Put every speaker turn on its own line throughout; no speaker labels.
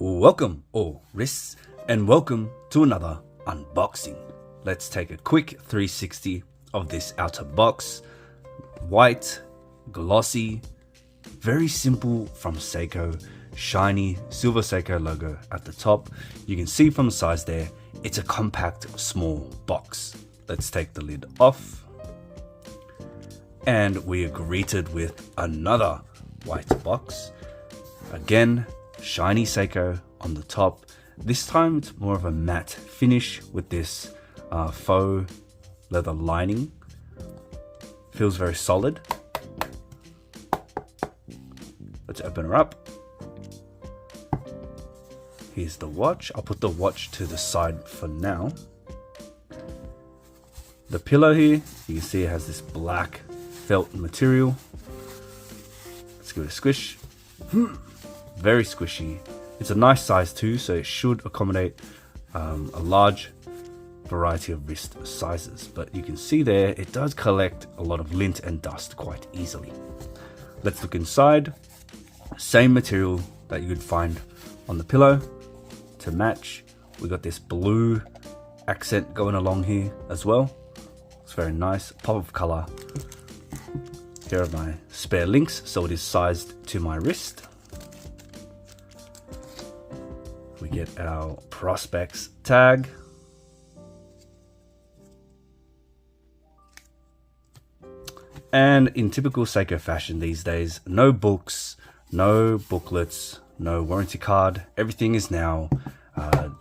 Welcome all wrists and welcome to another unboxing. Let's take a quick 360 of this outer box. White, glossy, very simple from Seiko, shiny silver Seiko logo at the top. You can see from the size there, it's a compact small box. Let's take the lid off and we are greeted with another white box. Again, shiny Seiko on the top. This time it's more of a matte finish with this faux leather lining. Feels very solid. Let's open her up. Here's the watch. I'll put the watch to the side for now. The pillow here, you can see it has this black felt material. Let's give it a squish. Very squishy. It's a nice size too, so it should accommodate a large variety of wrist sizes. But you can see there, it does collect a lot of lint and dust quite easily. Let's look inside. Same material that you would find on the pillow to match. We got this blue accent going along here as well. It's very nice. Pop of color. Here are my spare links, so it is sized to my wrist. We get our Prospex tag. And in typical Seiko fashion these days, no books, no booklets, no warranty card. Everything is now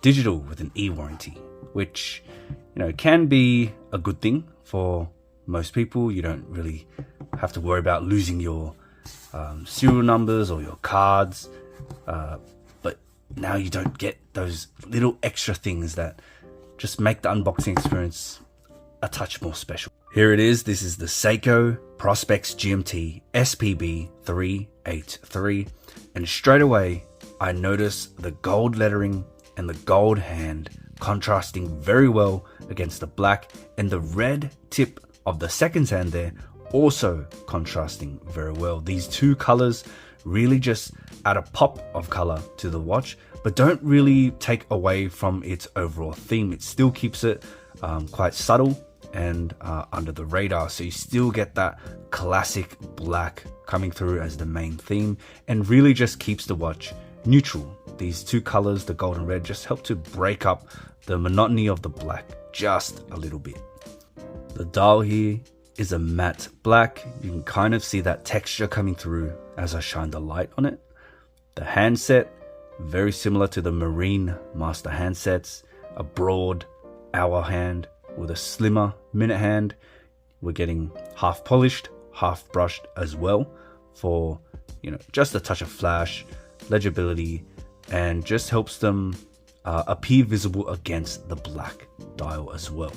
digital with an e-warranty, which can be a good thing for most people. You don't really have to worry about losing your serial numbers or your cards. But now you don't get those little extra things that just make the unboxing experience a touch more special. Here it is. This is the Seiko Prospex GMT SPB383. And straight away, I notice the gold lettering and the gold hand contrasting very well against the black, and the red tip of the second hand there also contrasting very well. These two colors really just add a pop of color to the watch, but don't really take away from its overall theme. It still keeps it quite subtle and under the radar, so you still get that classic black coming through as the main theme, and really just keeps the watch neutral. These two colors, the gold and red, just help to break up the monotony of the black just a little bit. The dial here is a matte black. You can kind of see that texture coming through as I shine the light on it. The handset, very similar to the Marine Master handsets, a broad hour hand with a slimmer minute hand. We're getting half polished, half brushed as well for just a touch of flash, legibility, and just helps them appear visible against the black dial as well.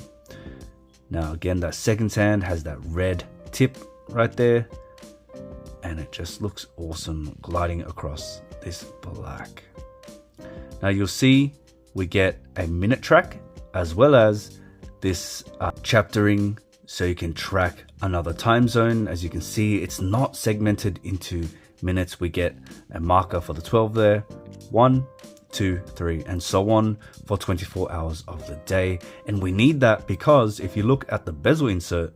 Now again, that second hand has that red tip right there, and it just looks awesome gliding across this black. Now you'll see we get a minute track as well as this chaptering, so you can track another time zone. As you can see, it's not segmented into minutes. We get a marker for the 12 there, 1, 2, 3, and so on for 24 hours of the day. And we need that because if you look at the bezel insert,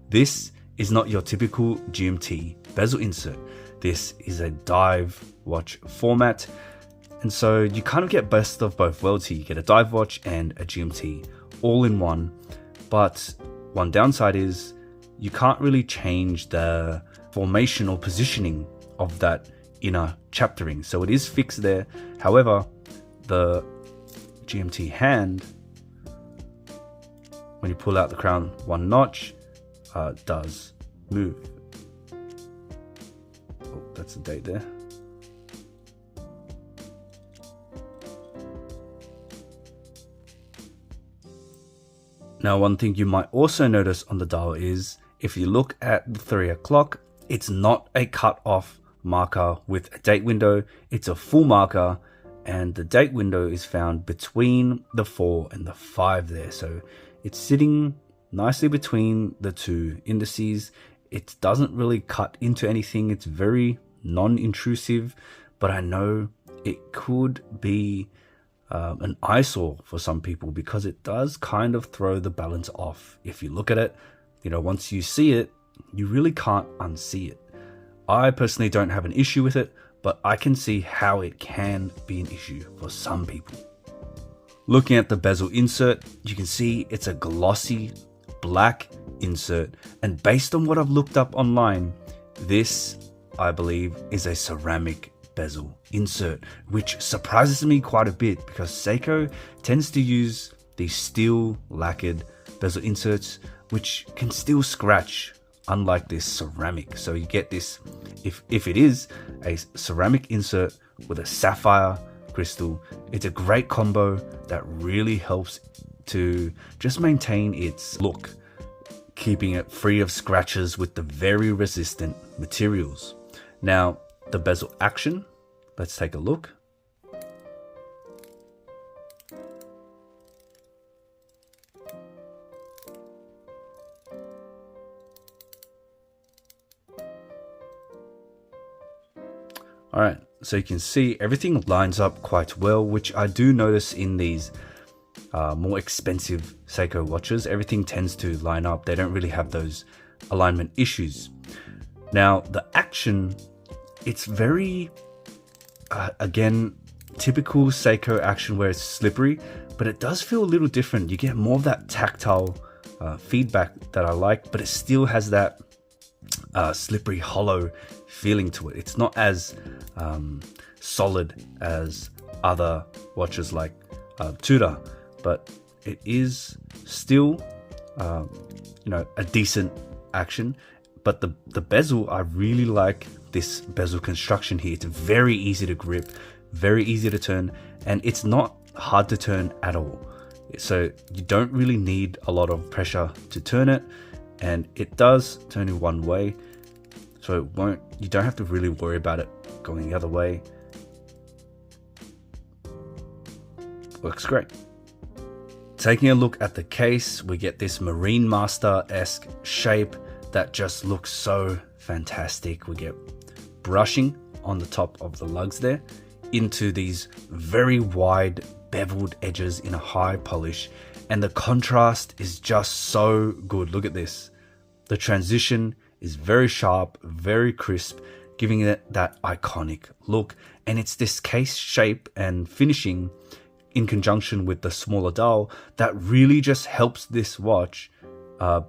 this is not your typical GMT bezel insert. This is a dive watch format. And so you kind of get best of both worlds here. You get a dive watch and a GMT all in one. But one downside is you can't really change the formation or positioning of that inner chaptering. So it is fixed there. However, the GMT hand, when you pull out the crown one notch, does move. Oh, that's the date there. Now, one thing you might also notice on the dial is if you look at the 3 o'clock, it's not a cut off marker with a date window. It's a full marker, and the date window is found between the 4 and the 5 there. So it's sitting nicely between the two indices. It doesn't really cut into anything. It's very non-intrusive, but I know it could be an eyesore for some people, because it does kind of throw the balance off. If you look at it, you know, once you see it, you really can't unsee it. I personally don't have an issue with it, but I can see how it can be an issue for some people. Looking at the bezel insert, you can see it's a glossy black insert, and based on what I've looked up online, this, I believe, is a ceramic bezel insert, which surprises me quite a bit because Seiko tends to use these steel lacquered bezel inserts which can still scratch, unlike this ceramic. So you get this, if it is a ceramic insert with a sapphire crystal, it's a great combo that really helps to just maintain its look, keeping it free of scratches with the very resistant materials. Now, the bezel action, let's take a look. Alright, so you can see everything lines up quite well, which I do notice in these more expensive Seiko watches. Everything tends to line up. They don't really have those alignment issues. Now, the action, it's very, again, typical Seiko action where it's slippery, but it does feel a little different. You get more of that tactile feedback that I like, but it still has that slippery, hollow feeling to it. It's not as solid as other watches like Tudor, but it is still, you know, a decent action. But the bezel, I really like this bezel construction here. It's very easy to grip, very easy to turn, and it's not hard to turn at all. So you don't really need a lot of pressure to turn it, and it does turn in one way. So you don't have to really worry about it going the other way. Works great. Taking a look at the case, we get this Marine Master-esque shape that just looks so fantastic. We get brushing on the top of the lugs there into these very wide beveled edges in a high polish, and the contrast is just so good. Look at this. The transition is very sharp, very crisp, giving it that iconic look. And it's this case shape and finishing in conjunction with the smaller dial that really just helps this watch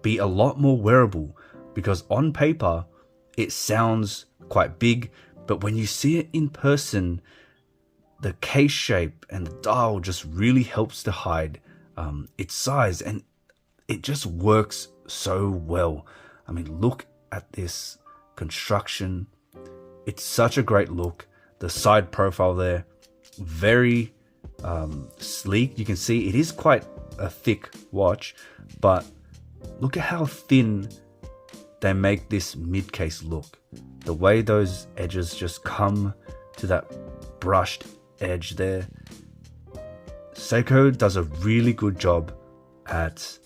be a lot more wearable, because on paper it sounds quite big, but when you see it in person, the case shape and the dial just really helps to hide its size, and it just works so well. I mean, look at this construction. It's such a great look. The side profile there, very sleek. You can see it is quite a thick watch, but look at how thin they make this mid case look. The way those edges just come to that brushed edge there. Seiko does a really good job at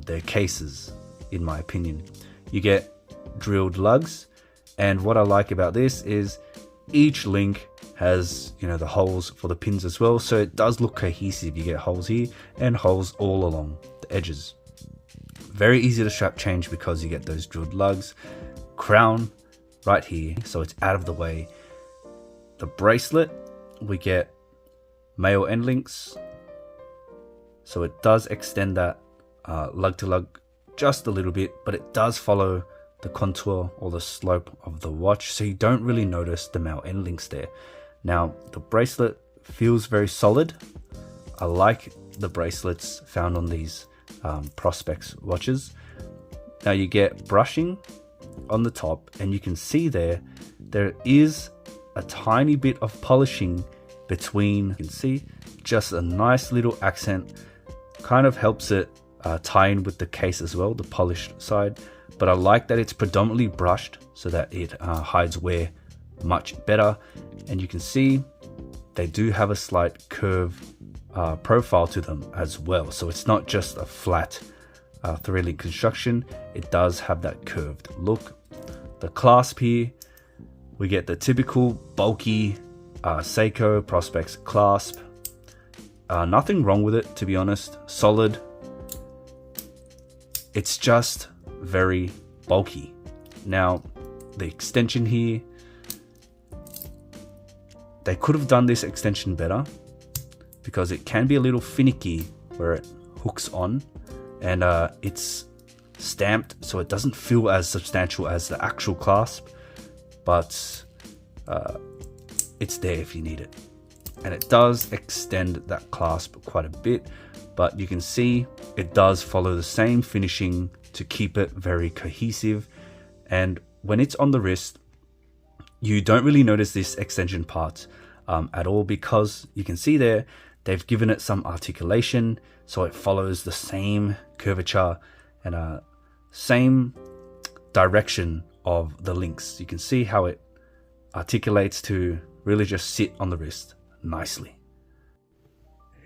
their cases, in my opinion. You get drilled lugs, and what I like about this is each link has, you know, the holes for the pins as well, so it does look cohesive. You get holes here and holes all along the edges. Very easy to strap change because you get those drilled lugs. Crown right here, so it's out of the way. The bracelet, we get male end links, so it does extend that lug to lug just a little bit, but it does follow the contour or the slope of the watch, so you don't really notice the male end links there. Now, the bracelet feels very solid. I like the bracelets found on these Prospex watches. Now you get brushing on the top, and you can see there is a tiny bit of polishing between. You can see just a nice little accent, kind of helps it tie in with the case as well, the polished side. But I like that it's predominantly brushed so that it hides wear much better. And you can see they do have a slight curve profile to them as well, so it's not just a flat thread-link construction. It does have that curved look. The clasp here, we get the typical bulky Seiko Prospex clasp. Nothing wrong with it, to be honest. Solid. It's just very bulky. Now, the extension here, they could have done this extension better because it can be a little finicky where it hooks on, and it's stamped so it doesn't feel as substantial as the actual clasp, but it's there if you need it. And it does extend that clasp quite a bit, but you can see it does follow the same finishing to keep it very cohesive. And when it's on the wrist, you don't really notice this extension part at all, because you can see there they've given it some articulation, so it follows the same curvature and same direction of the links. You can see how it articulates to really just sit on the wrist nicely.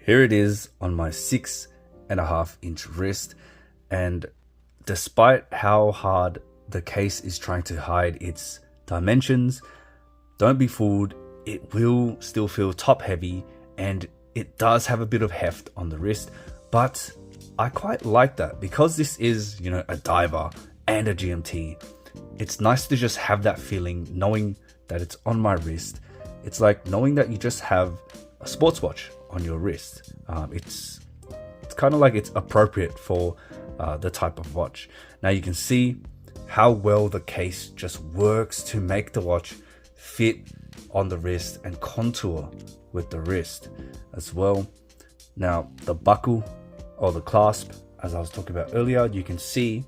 Here it is on my 6.5 inch wrist, and despite how hard the case is trying to hide its dimensions, don't be fooled, it will still feel top heavy, and it does have a bit of heft on the wrist, but I quite like that because this is, you know, a diver and a GMT. It's nice to just have that feeling knowing that it's on my wrist. It's like knowing that you just have a sports watch on your wrist. It's kind of like it's appropriate for the type of watch. Now you can see how well the case just works to make the watch fit on the wrist and contour with the wrist as well. Now the buckle or the clasp, as I was talking about earlier, you can see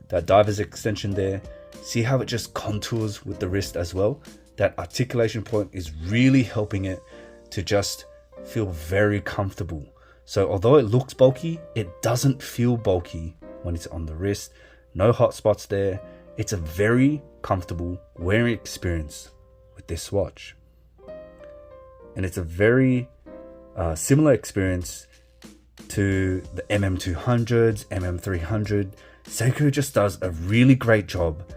that diver's extension there. See how it just contours with the wrist as well? That articulation point is really helping it to just feel very comfortable. So although it looks bulky, it doesn't feel bulky when it's on the wrist. No hot spots there. It's a very comfortable wearing experience with this watch. And it's a very similar experience to the MM200s, MM300. Seiko just does a really great job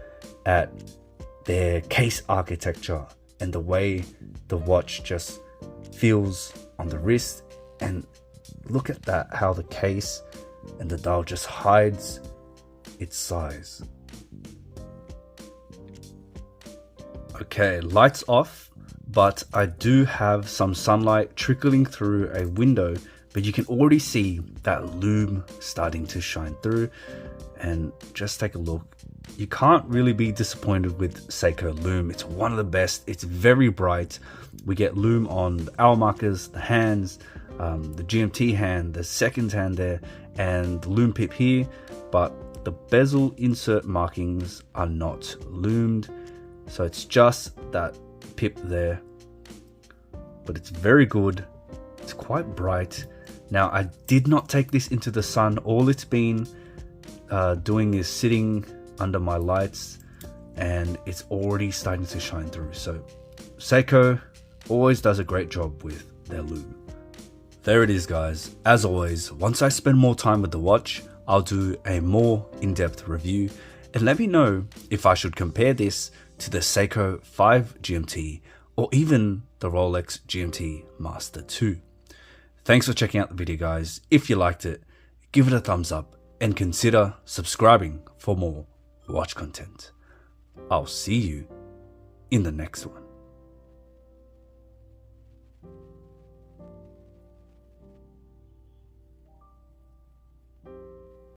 at their case architecture and the way the watch just feels on the wrist. And look at that, how the case and the dial just hides its size. Okay, lights off, but I do have some sunlight trickling through a window, but you can already see that lume starting to shine through. And just take a look. You can't really be disappointed with Seiko lume. It's one of the best. It's very bright. We get lume on the hour markers, the hands, the GMT hand, the second hand there, and the lume pip here, but the bezel insert markings are not lumed. So it's just that pip there, but it's very good. It's quite bright. Now I did not take this into the sun. All it's been doing is sitting under my lights, and it's already starting to shine through. So Seiko always does a great job with their lume. There it is, guys. As always, once I spend more time with the watch, I'll do a more in-depth review, and let me know if I should compare this to the Seiko 5 GMT or even the Rolex GMT Master 2. Thanks for checking out the video, guys. If you liked it, give it a thumbs up and consider subscribing for more watch content. I'll see you in the next one.